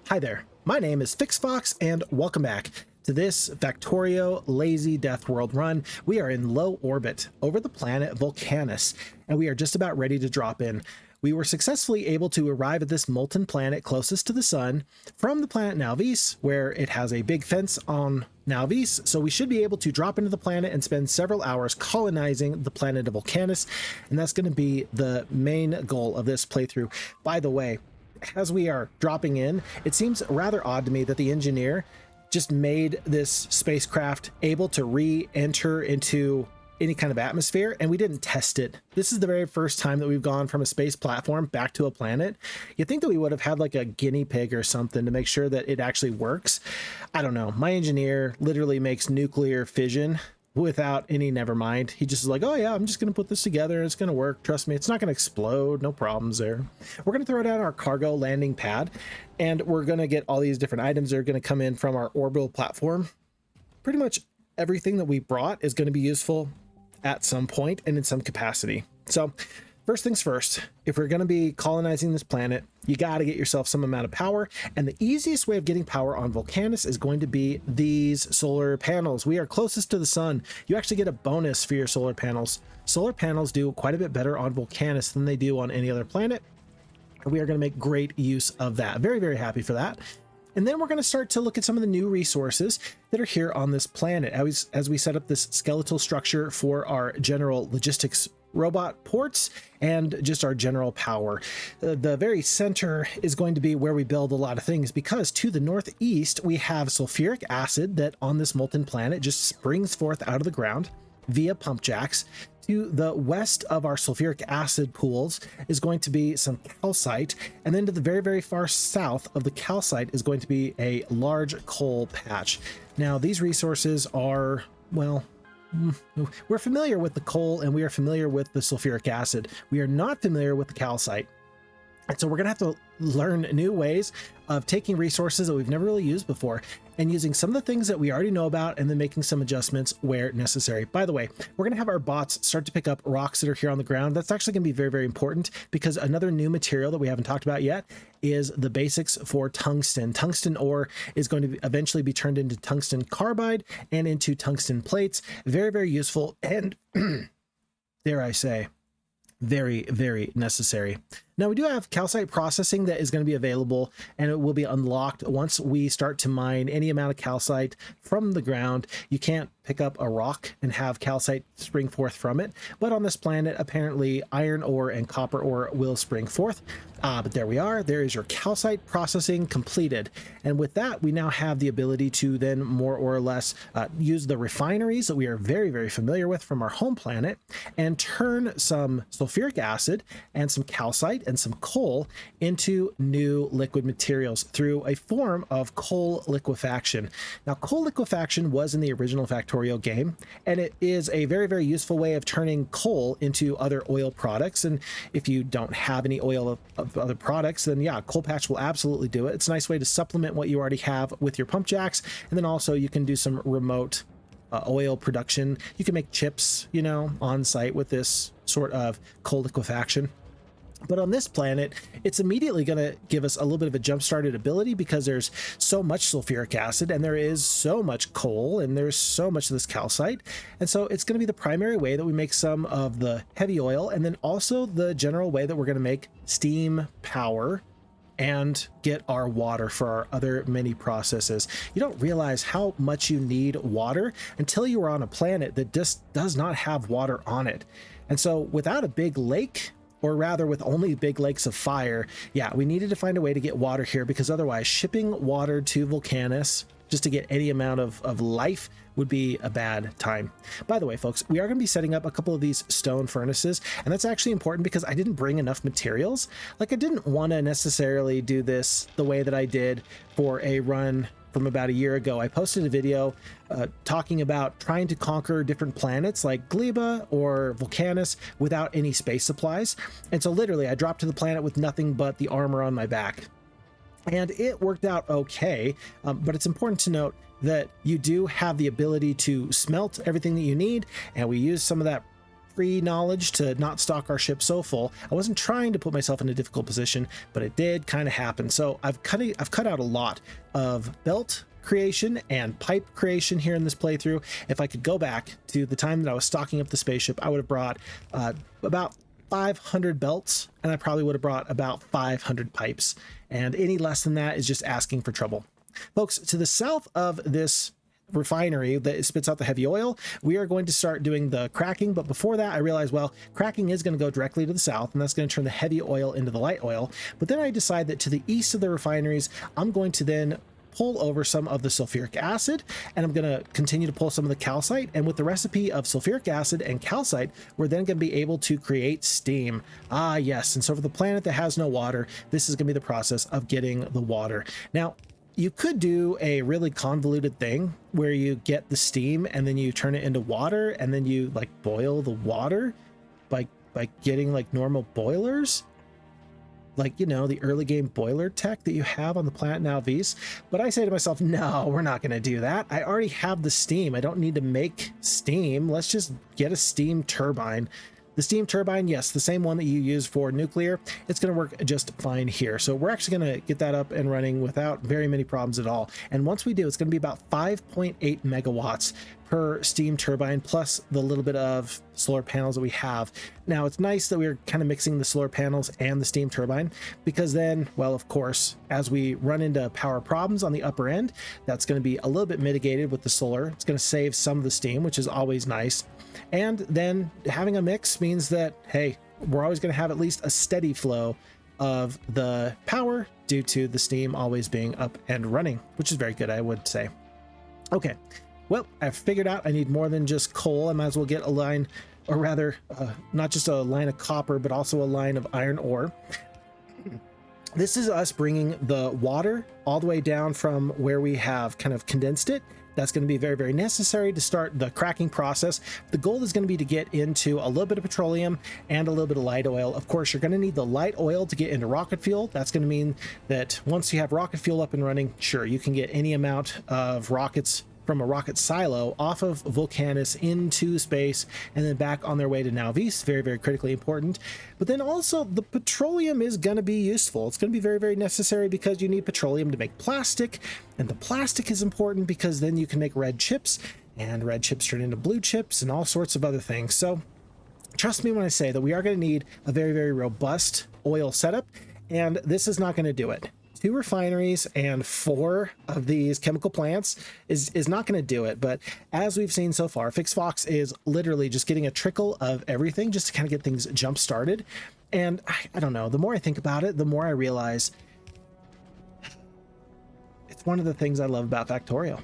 Hi there, my name is FixFox and welcome back to this Factorio Lazy Deathworld run. We are in low orbit over the planet Vulcanis and we are just about ready to drop in. We were successfully able to arrive at this molten planet closest to the sun from the planet Nalvis, where it has a big fence on Nalvis, so we should be able to drop into the planet and spend several hours colonizing the planet of Vulcanis, and that's going to be the main goal of this playthrough. By the way, as we are dropping in, it seems rather odd to me that the engineer just made this spacecraft able to re-enter into any kind of atmosphere, and we didn't test it. This is the very first time that we've gone from a space platform back to a planet. You'd think that we would have had like a guinea pig or something to make sure that it actually works. I don't know. My engineer literally makes nuclear fission without any never mind. He just is like, oh yeah, I'm just gonna put this together and it's gonna work, trust me, it's not gonna explode, no problems there. We're gonna throw down our cargo landing pad and we're gonna get all these different items that are gonna come in from our orbital platform. Pretty much everything that we brought is going to be useful at some point and in some capacity. So first things first, if we're going to be colonizing this planet, you got to get yourself some amount of power, and the easiest way of getting power on Vulcanis is going to be these solar panels. We are closest to the sun. You actually get a bonus for your solar panels. Solar panels do quite a bit better on Vulcanis than they do on any other planet, and we are going to make great use of that. Very, very happy for that. And then we're going to start to look at some of the new resources that are here on this planet as we set up this skeletal structure for our general logistics robot ports and just our general power. The very center is going to be where we build a lot of things, because to the northeast we have sulfuric acid that on this molten planet just springs forth out of the ground via pump jacks. To the west of our sulfuric acid pools is going to be some calcite, and then to the very, very far south of the calcite is going to be a large coal patch. Now, these resources are, well, we're familiar with the coal and we are familiar with the sulfuric acid. We are not familiar with the calcite. And so we're going to have to learn new ways of taking resources that we've never really used before and using some of the things that we already know about and then making some adjustments where necessary. By the way, we're going to have our bots start to pick up rocks that are here on the ground. That's actually going to be very, very important, because another new material that we haven't talked about yet is the basics for tungsten. Tungsten ore is going to eventually be turned into tungsten carbide and into tungsten plates. Very, very useful and dare I say, very, very necessary. Now, we do have calcite processing that is going to be available, and it will be unlocked once we start to mine any amount of calcite from the ground. You can't pick up a rock and have calcite spring forth from it, but on this planet, apparently iron ore and copper ore will spring forth. But there we are. There is your calcite processing completed. And with that, we now have the ability to then more or less use the refineries that we are very, very familiar with from our home planet and turn some sulfuric acid and some calcite and some coal into new liquid materials through a form of coal liquefaction. Now, coal liquefaction was in the original Factorio game, and it is a very, very useful way of turning coal into other oil products. And if you don't have any oil of other products, then yeah, coal patch will absolutely do it. It's a nice way to supplement what you already have with your pump jacks. And then also you can do some remote oil production. You can make chips, you know, on site with this sort of coal liquefaction. But on this planet, it's immediately going to give us a little bit of a jump-started ability, because there's so much sulfuric acid and there is so much coal and there's so much of this calcite. And so it's going to be the primary way that we make some of the heavy oil, and then also the general way that we're going to make steam power and get our water for our other many processes. You don't realize how much you need water until you are on a planet that just does not have water on it. And so without a big lake, or rather with only big lakes of fire, yeah, we needed to find a way to get water here, because otherwise shipping water to Vulcanis just to get any amount of life would be a bad time. By the way, folks, we are going to be setting up a couple of these stone furnaces, and that's actually important because I didn't bring enough materials. Like, I didn't want to necessarily do this the way that I did for a run from about a year ago. I posted a video talking about trying to conquer different planets like Gleba or Vulcanis without any space supplies. And so literally I dropped to the planet with nothing but the armor on my back. And it worked out okay, but it's important to note that you do have the ability to smelt everything that you need, and we use some of that pre-knowledge to not stock our ship so full. I wasn't trying to put myself in a difficult position, but it did kind of happen. So I've cut out a lot of belt creation and pipe creation here in this playthrough. If I could go back to the time that I was stocking up the spaceship, I would have brought about 500 belts, and I probably would have brought about 500 pipes. And any less than that is just asking for trouble. Folks, to the south of this refinery that spits out the heavy oil, we are going to start doing the cracking. But before that, I realized, well, cracking is going to go directly to the south, and that's going to turn the heavy oil into the light oil. But then I decide that to the east of the refineries, I'm going to then pull over some of the sulfuric acid, and I'm going to continue to pull some of the calcite. And with the recipe of sulfuric acid and calcite, we're then going to be able to create steam. Ah, yes. And so for the planet that has no water, this is going to be the process of getting the water. Now, you could do a really convoluted thing where you get the steam and then you turn it into water, and then you like boil the water by getting like normal boilers, like, you know, the early game boiler tech that you have on the planet now Vs. But I say to myself, no, we're not going to do that. I already have the steam. I don't need to make steam. Let's just get a steam turbine. The steam turbine, yes, the same one that you use for nuclear, it's going to work just fine here. So we're actually going to get that up and running without very many problems at all. And once we do, it's going to be about 5.8 megawatts per steam turbine, plus the little bit of solar panels that we have. Now, it's nice that we're kind of mixing the solar panels and the steam turbine, because then, well, of course, as we run into power problems on the upper end, that's going to be a little bit mitigated with the solar. It's going to save some of the steam, which is always nice. And then having a mix means that, hey, we're always going to have at least a steady flow of the power due to the steam always being up and running, which is very good, I would say. Okay. Well, I've figured out I need more than just coal. I might as well get a line, or rather, not just a line of copper, but also a line of iron ore. This is us bringing the water all the way down from where we have kind of condensed it. That's going to be very, very necessary to start the cracking process. The goal is going to be to get into a little bit of petroleum and a little bit of light oil. Of course, you're going to need the light oil to get into rocket fuel. That's going to mean that once you have rocket fuel up and running, sure, you can get any amount of rockets from a rocket silo off of Vulcanis into space and then back on their way to Nauvis. Very, very critically important. But then also the petroleum is going to be useful. It's going to be very, very necessary because you need petroleum to make plastic, and the plastic is important because then you can make red chips, and red chips turn into blue chips and all sorts of other things. So trust me when I say that we are going to need a very, very robust oil setup, and this is not going to do it. 2 refineries and 4 of these chemical plants is not going to do it. But as we've seen so far, FixFox is literally just getting a trickle of everything just to kind of get things jump started. And I don't know, the more I think about it, the more I realize it's one of the things I love about Factorio.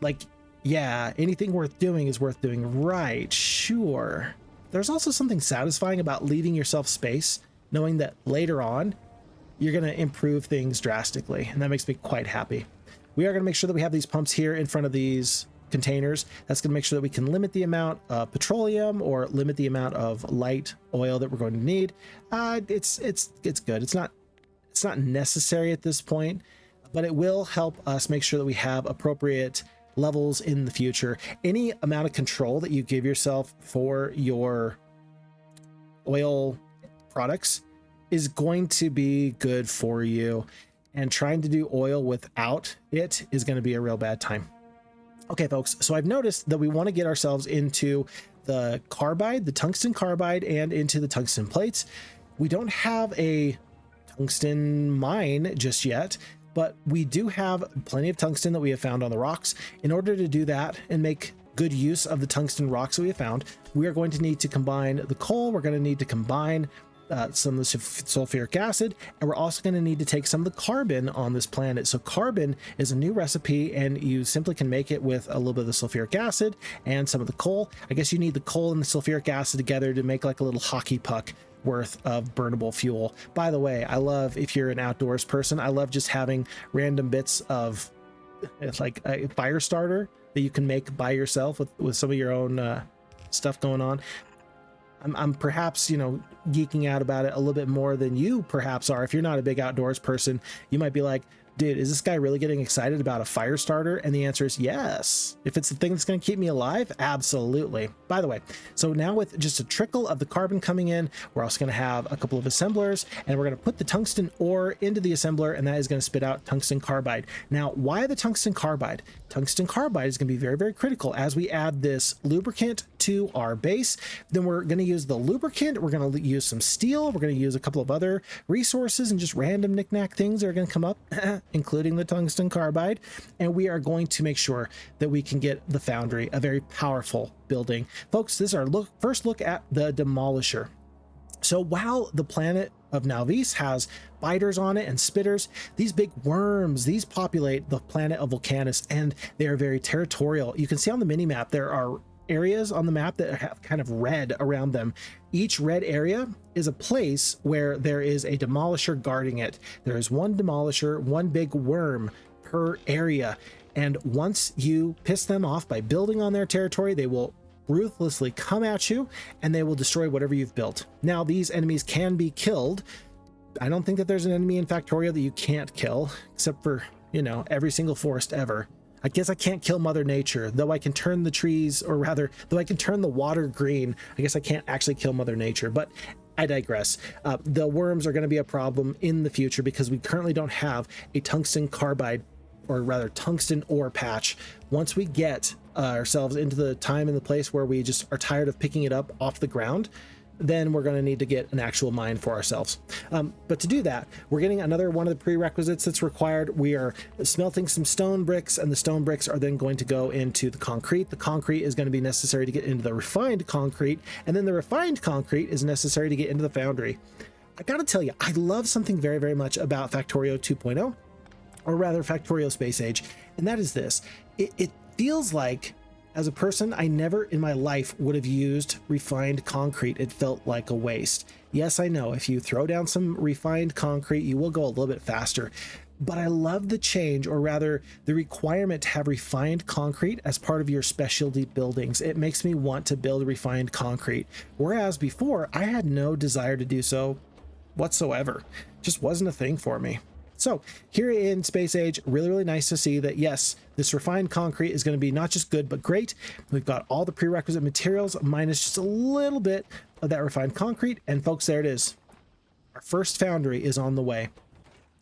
Like, yeah, anything worth doing is worth doing right, sure. There's also something satisfying about leaving yourself space, knowing that later on, you're going to improve things drastically, and that makes me quite happy. We are going to make sure that we have these pumps here in front of these containers. That's going to make sure that we can limit the amount of petroleum or limit the amount of light oil that we're going to need. It's good. It's not necessary at this point, but it will help us make sure that we have appropriate levels in the future. Any amount of control that you give yourself for your oil products is going to be good for you, and trying to do oil without it is going to be a real bad time. Okay, folks, so I've noticed that we want to get ourselves into the carbide, the tungsten carbide, and into the tungsten plates. We don't have a tungsten mine just yet, but we do have plenty of tungsten that we have found on the rocks. In order to do that and make good use of the tungsten rocks that we have found, we are going to need to combine the coal. We're going to need to combine some of the sulfuric acid, and we're also going to need to take some of the carbon on this planet. So carbon is a new recipe, and you simply can make it with a little bit of the sulfuric acid and some of the coal. I guess you need the coal and the sulfuric acid together to make like a little hockey puck worth of burnable fuel. By the way, I love, if you're an outdoors person, I love just having random bits of like a fire starter that you can make by yourself with some of your own stuff going on. I'm perhaps, you know, geeking out about it a little bit more than you perhaps are. If you're not a big outdoors person, you might be like, dude, is this guy really getting excited about a fire starter? And the answer is yes. If it's the thing that's going to keep me alive, absolutely. By the way, so now with just a trickle of the carbon coming in, we're also going to have a couple of assemblers, and we're going to put the tungsten ore into the assembler, and that is going to spit out tungsten carbide. Now, why the tungsten carbide? Tungsten carbide is going to be very, very critical as we add this lubricant to our base. Then we're going to use the lubricant, we're going to use some steel, we're going to use a couple of other resources and just random knickknack things that are going to come up, including the tungsten carbide, and we are going to make sure that we can get the foundry, a very powerful building. Folks, this is our first look at the demolisher. So while the planet of Nalvis has biters on it and spitters, these big worms, these populate the planet of Vulcanis, and they are very territorial. You can see on the mini map there are areas on the map that have kind of red around them. Each red area is a place where there is a demolisher guarding it. There is one demolisher, one big worm per area, and once you piss them off by building on their territory, they will ruthlessly come at you and they will destroy whatever you've built. Now, these enemies can be killed. I don't think that there's an enemy in Factorio that you can't kill, except for, you know, every single forest ever. I guess I can't kill Mother Nature, though I can turn the trees, or rather, though I can turn the water green. I guess I can't actually kill Mother Nature, but I digress. The worms are going to be a problem in the future because we currently don't have a tungsten carbide, or rather tungsten ore patch. Once we get ourselves into the time and the place where we just are tired of picking it up off the ground, then we're going to need to get an actual mine for ourselves. But to do that, we're getting another one of the prerequisites that's required. We are smelting some stone bricks, and the stone bricks are then going to go into the concrete. The concrete is going to be necessary to get into the refined concrete, and then the refined concrete is necessary to get into the foundry. I gotta tell you, I love something very, very much about Factorio 2.0, or rather Factorio Space Age, and that is this. It feels like, as a person, I never in my life would have used refined concrete. It felt like a waste. Yes, I know, if you throw down some refined concrete, you will go a little bit faster. But I love the change, or rather the requirement to have refined concrete as part of your specialty buildings. It makes me want to build refined concrete. Whereas before, I had no desire to do so whatsoever. Just wasn't a thing for me. So here in Space Age, really, really nice to see that, yes, this refined concrete is going to be not just good, but great. We've got all the prerequisite materials minus just a little bit of that refined concrete. And folks, there it is. Our first foundry is on the way.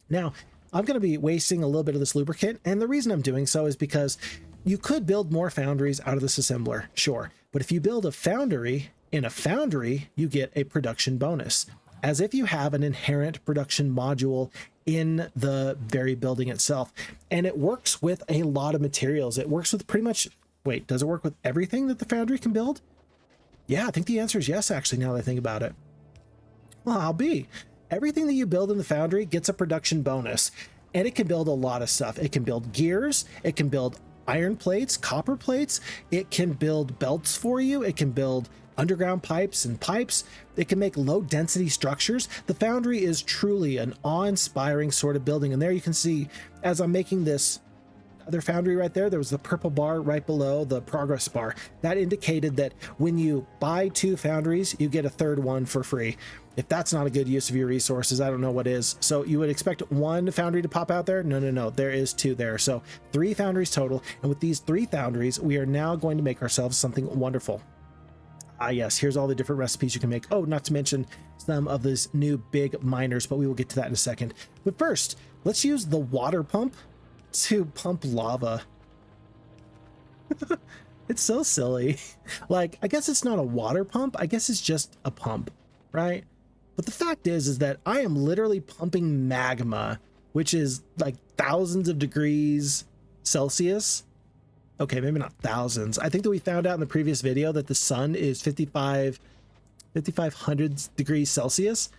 Now, I'm going to be wasting a little bit of this lubricant. And the reason I'm doing so is because you could build more foundries out of this assembler, sure. But if you build a foundry in a foundry, you get a production bonus, as if you have an inherent production module in the very building itself. And it works with a lot of materials. It works with pretty much, wait, does it work with everything that the foundry can build? Yeah, I think the answer is yes, actually, now that I think about it. Well, I'll be. Everything that you build in the foundry gets a production bonus, and it can build a lot of stuff. It can build gears, it can build iron plates, copper plates, it can build belts for you, it can build underground pipes and pipes, it can make low density structures. The foundry is truly an awe-inspiring sort of building. And there you can see, as I'm making this other foundry right there, there was the purple bar right below the progress bar. That indicated that when you buy 2 foundries, you get a third one for free. If that's not a good use of your resources, I don't know what is. So you would expect 1 foundry to pop out there? No, there is 2 there. So 3 foundries total. And with these 3 foundries, we are now going to make ourselves something wonderful. Yes, here's all the different recipes you can make. Oh, not to mention some of these new big miners, but we will get to that in a second. But first, let's use the water pump to pump lava. It's so silly. Like, I guess it's not a water pump. I guess it's just a pump, right? But the fact is that I am literally pumping magma, which is like thousands of degrees Celsius. Okay, maybe not thousands. I think that we found out in the previous video that the sun is 5,500 degrees Celsius.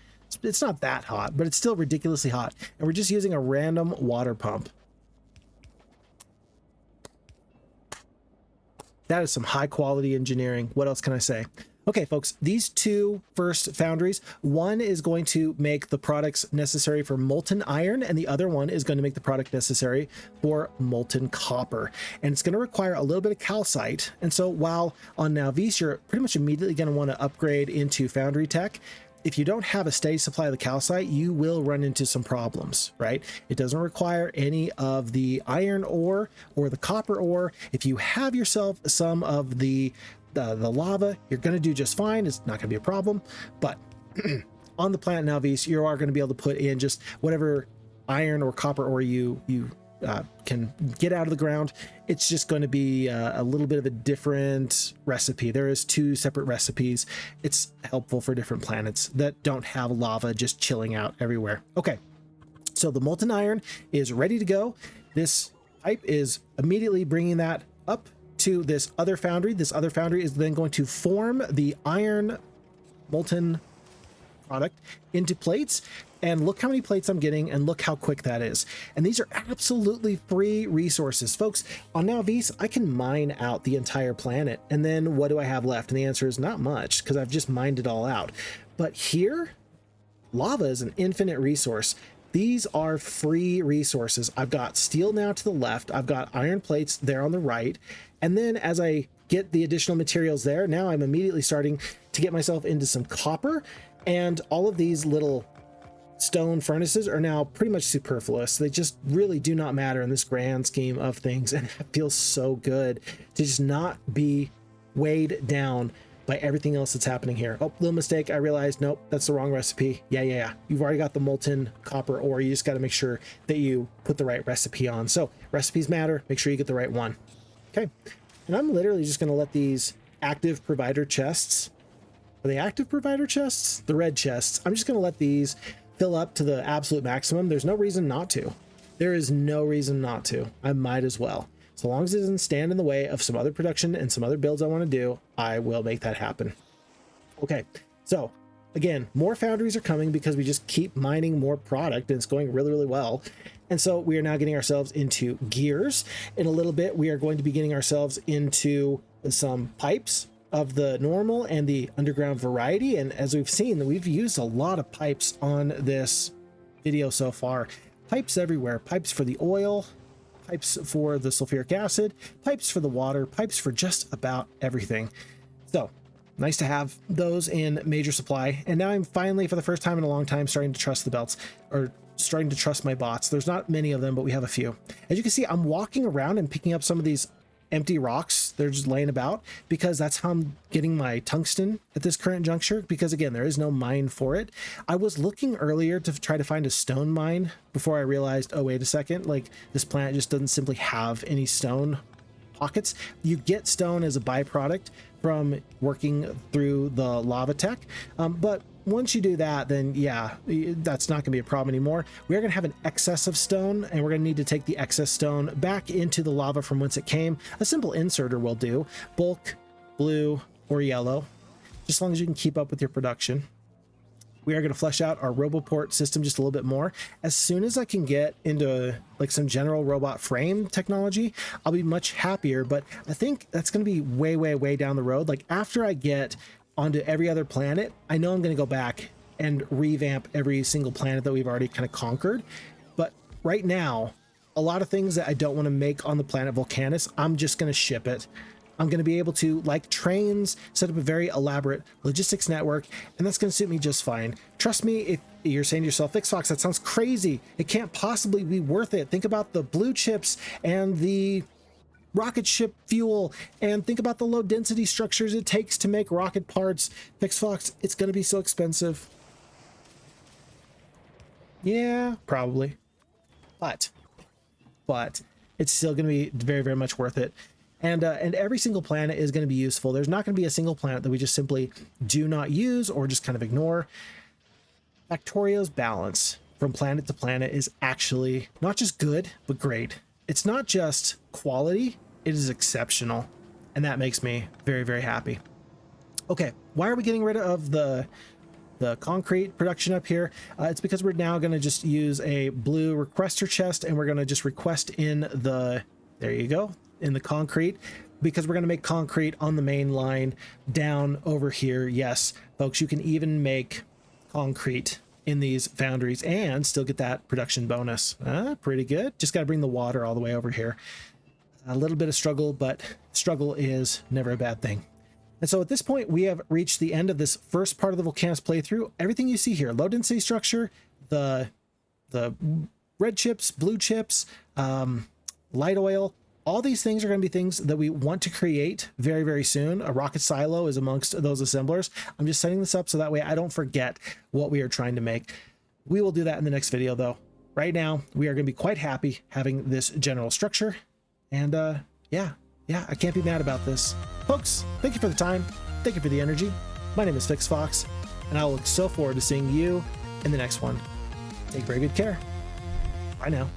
It's not that hot, but it's still ridiculously hot. And we're just using a random water pump. That is some high quality engineering. What else can I say? Okay, folks, these 2 first foundries, one is going to make the products necessary for molten iron, and the other one is going to make the product necessary for molten copper. And it's going to require a little bit of calcite. And so while on Nalvis, you're pretty much immediately going to want to upgrade into foundry tech, if you don't have a steady supply of the calcite, you will run into some problems, right? It doesn't require any of the iron ore or the copper ore. If you have yourself some of the lava, you're going to do just fine. It's not going to be a problem. But on the planet Nalvis, you are going to be able to put in just whatever iron or copper ore you can get out of the ground. It's just going to be a little bit of a different recipe. There is 2 separate recipes. It's helpful for different planets that don't have lava just chilling out everywhere. Okay, so the molten iron is ready to go. This pipe is immediately bringing that up to this other foundry. This other foundry is then going to form the iron molten product into plates, and look how many plates I'm getting, and look how quick that is. And these are absolutely free resources, folks. On Nalvis, I can mine out the entire planet, and then what do I have left? And the answer is not much, because I've just mined it all out. But here, lava is an infinite resource. These are free resources. I've got steel now to the left, I've got iron plates there on the right, and then as I get the additional materials there, now I'm immediately starting to get myself into some copper. And all of these little stone furnaces are now pretty much superfluous. They just really do not matter in this grand scheme of things. And it feels so good to just not be weighed down by everything else that's happening here. Oh, little mistake. I realized, nope, that's the wrong recipe. Yeah. You've already got the molten copper ore. You just got to make sure that you put the right recipe on. So recipes matter. Make sure you get the right one. Okay. And I'm literally just going to let these active provider chests, are they active provider chests? The red chests. I'm just going to let these fill up to the absolute maximum. There's no reason not to. There is no reason not to. I might as well. So long as it doesn't stand in the way of some other production and some other builds I want to do, I will make that happen. Okay, so again, more foundries are coming because we just keep mining more product, and it's going really, really well. And so we are now getting ourselves into gears. In a little bit, we are going to be getting ourselves into some pipes of the normal and the underground variety. And as we've seen, we've used a lot of pipes on this video so far. Pipes everywhere. Pipes for the oil, pipes for the sulfuric acid, pipes for the water, pipes for just about everything. So nice to have those in major supply. And now I'm finally, for the first time in a long time, starting to trust the belts, or starting to trust my bots. There's not many of them, but we have a few. As you can see, I'm walking around and picking up some of these empty rocks. They're just laying about because that's how I'm getting my tungsten at this current juncture, because again, there is no mine for it. I was looking earlier to try to find a stone mine before I realized, oh, wait a second, like this planet just doesn't simply have any stone pockets. You get stone as a byproduct from working through the lava tech, but once you do that, then yeah, that's not going to be a problem anymore. We are going to have an excess of stone, and we're going to need to take the excess stone back into the lava from whence it came. A simple inserter will do, bulk, blue, or yellow, just as long as you can keep up with your production. We are going to flesh out our RoboPort system just a little bit more. As soon as I can get into like some general robot frame technology, I'll be much happier, but I think that's going to be way, way, way down the road. Like after I get onto every other planet, I know I'm going to go back and revamp every single planet that we've already kind of conquered. But right now, a lot of things that I don't want to make on the planet Vulcanis, I'm just going to ship it. I'm going to be able to, like trains, set up a very elaborate logistics network, and that's going to suit me just fine. Trust me, if you're saying to yourself, Fixfox, that sounds crazy. It can't possibly be worth it. Think about the blue chips and the rocket ship fuel, and think about the low density structures it takes to make rocket parts. Fixfox, it's going to be so expensive. Yeah, probably. But it's still going to be very, very much worth it. And every single planet is going to be useful. There's not going to be a single planet that we just simply do not use or just kind of ignore. Factorio's balance from planet to planet is actually not just good, but great. It's not just quality, it is exceptional. And that makes me very, very happy. Okay, why are we getting rid of the concrete production up here? It's because we're now going to just use a blue requester chest, and we're going to just request in the, there you go, in the concrete, because we're going to make concrete on the main line down over here. Yes, folks, you can even make concrete in these foundries and still get that production bonus. Pretty good. Just got to bring the water all the way over here. A little bit of struggle, but struggle is never a bad thing. And so at this point, we have reached the end of this first part of the Vulcanis playthrough. Everything you see here, low density structure, the red chips, blue chips, light oil, all these things are going to be things that we want to create very, very soon. A rocket silo is amongst those assemblers. I'm just setting this up so that way I don't forget what we are trying to make. We will do that in the next video though. Right now, we are going to be quite happy having this general structure. And yeah, I can't be mad about this. Folks, thank you for the time. Thank you for the energy. My name is FixFox, and I will look so forward to seeing you in the next one. Take very good care. Bye now.